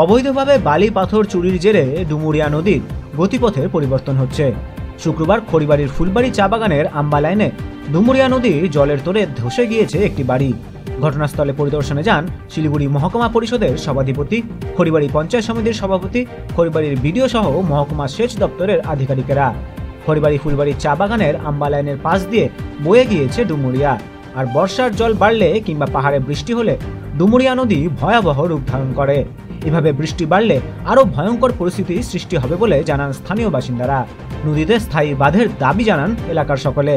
অবৈধভাবে বালি পাথর চুরির জেরে ডুমুরিয়া নদীর গতিপথের পরিবর্তন হচ্ছে। শুক্রবার খড়িবাড়ির ফুলবাড়ি চা বাগানের আম্বা লাইনে ডুমুরিয়া নদীর জলের তোড়ে ধসে গিয়েছে একটি বাড়ি। ঘটনাস্থলে পরিদর্শনে যান শিলিগুড়ি মহকুমা পরিষদের সভাধিপতি, খড়িবাড়ি পঞ্চায়েত সমিতির সভাপতি, খড়িবাড়ির বিডিও সহ মহকুমা সেচ দপ্তরের আধিকারিকেরা। খড়িবাড়ি ফুলবাড়ি চা বাগানের আম্বা লাইনের পাশ দিয়ে বয়ে গিয়েছে ডুমুরিয়া। আর বর্ষার জল বাড়লে কিংবা পাহাড়ে বৃষ্টি হলে ডুমুরিয়া নদী ভয়াবহ রূপ ধারণ করে। এভাবে বৃষ্টি বাড়লে আরও ভয়ঙ্কর পরিস্থিতি সৃষ্টি হবে বলে জানান স্থানীয় বাসিন্দারা। নদীতে স্থায়ী বাঁধের দাবি জানান এলাকার সকলে।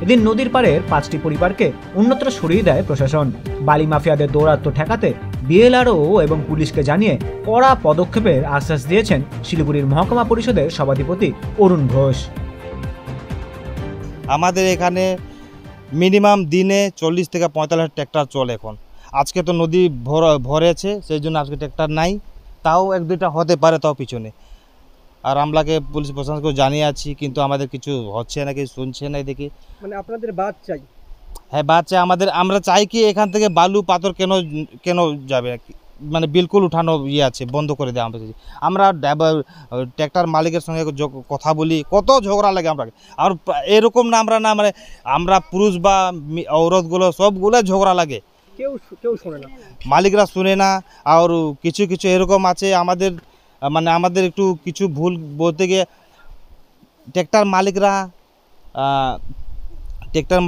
এদিন নদীর পাড়ের 5টি পরিবারকে অন্যত্র সরিয়ে দেয় প্রশাসন। বালি মাফিয়াদের দৌরাত্ম্য ঠেকাতে বিএলআরও এবং পুলিশকে জানিয়ে কড়া পদক্ষেপের আশ্বাস দিয়েছেন শিলিগুড়ির মহকুমা পরিষদের সভাধিপতি অরুণ ঘোষ। আমাদের এখানে মিনিমাম দিনে 40 থেকে 45 ট্র্যাক্টর চলে। এখন আজকে তো নদী ভরেছে, সেই জন্য আজকে ট্র্যাক্টর নাই, তাও 1-2টা হতে পারে, তাও পিছনে। আর আমলাকে পুলিশ প্রশাসনকে জানিয়ে আছি, কিন্তু আমাদের কিছু হচ্ছে না, কিছু শুনছে না। দেখি মানে আপনাদের বাদ চাই? হ্যাঁ, বাদ চাই আমাদের। আমরা চাই কি এখান থেকে বালু পাথর কেন যাবে, মানে বিলকুল উঠানো আছে, বন্ধ করে দেয়। আমরা ট্র্যাক্টর মালিকের সঙ্গে কথা বলি, কত ঝগড়া লাগে আমরা। আর এরকম না মানে আমরা পুরুষ বা ঔরতগুলো সবগুলো ঝগড়া লাগে, কেউ শোনে না, মালিকরা শুনে না। আর কিছু এরকম আছে আমাদের একটু কিছু ভুল বলতে গিয়ে ট্র্যাক্টর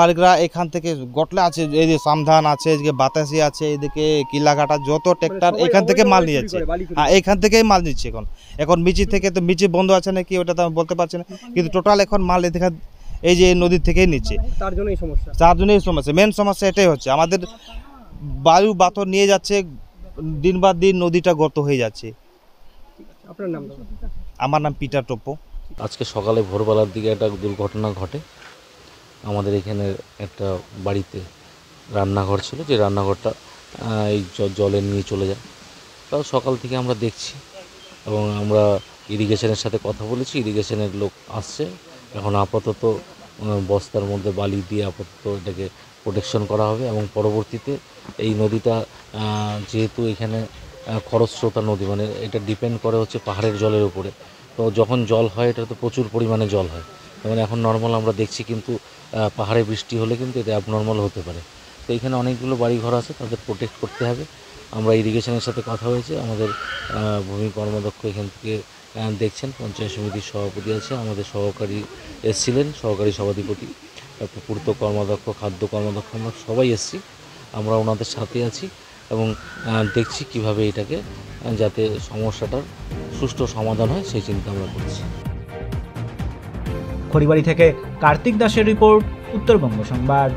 মালিকরা এখান থেকে গটলে আছে, এই যে সামধান আছে, এদিকে বাতাসি আছে, এদিকে কিলাঘাটা, যত ট্র্যাক্টর এখান থেকে মাল নিয়ে যাচ্ছে। হ্যাঁ, এখান থেকেই মাল নিচ্ছে। এখন মিচি থেকে তো মিচি বন্ধ আছে নাকি ওটা তো আমি বলতে পারছি না, কিন্তু টোটাল এখন মাল এই যে নদীর থেকেই নিচ্ছে। তার জন্যই সমস্যা, মেন সমস্যা এটাই হচ্ছে। আমাদের বায়ু বাতর নিয়ে যাচ্ছে, দিন বাদ দিন নদীটা গর্ত হয়ে যাচ্ছে। আপনার নাম? আমার নাম পিটার টোপ্পো। আজকে সকালে ভোরবেলার দিকে একটা দুর্ঘটনা ঘটে। আমাদের এখানে একটা বাড়িতে রান্নাঘর ছিল, যে রান্নাঘরটা এই জলে নিয়ে চলে যায়। তাও সকাল থেকে আমরা দেখছি, এবং আমরা ইরিগেশনের সাথে কথা বলেছি, ইরিগেশনের লোক আসছে। এখন আপাতত বস্তার মধ্যে বালি দিয়ে আপাতত এটাকে প্রোটেকশন করা হবে, এবং পরবর্তীতে এই নদীটা যেহেতু এখানে খরস্রোতা নদী, মানে এটা ডিপেন্ড করে হচ্ছে পাহাড়ের জলের উপরে। তো যখন জল হয় এটা তো প্রচুর পরিমাণে জল হয়, মানে এখন নর্মাল আমরা দেখছি, কিন্তু পাহাড়ে বৃষ্টি হলে কিন্তু এটা অ্যাবনর্মাল হতে পারে। তো এখানে অনেকগুলো বাড়িঘর আছে, তাদের প্রোটেক্ট করতে হবে। আমরা ইরিগেশনের সাথে কথা হয়েছে, আমাদের ভূমি কর্মদক্ষ এখান থেকে দেখছেন, পঞ্চায়েত সমিতির সভাপতি আছে, আমাদের সহকারী এসছিলেন, সহকারী সভাধিপতি, পূর্ত কর্মদক্ষ, খাদ্য কর্মদক্ষ, আমরা সবাই এসছি। আমরা ওনাদের সাথে আছি এবং দেখছি কিভাবে এটাকে যাতে সমস্যাটার সুষ্ঠু সমাধান হয় সেই চিন্তা আমরা করছি। খড়িবাড়ি থেকে কার্তিক দাসের রিপোর্ট, উত্তরবঙ্গ সংবাদ।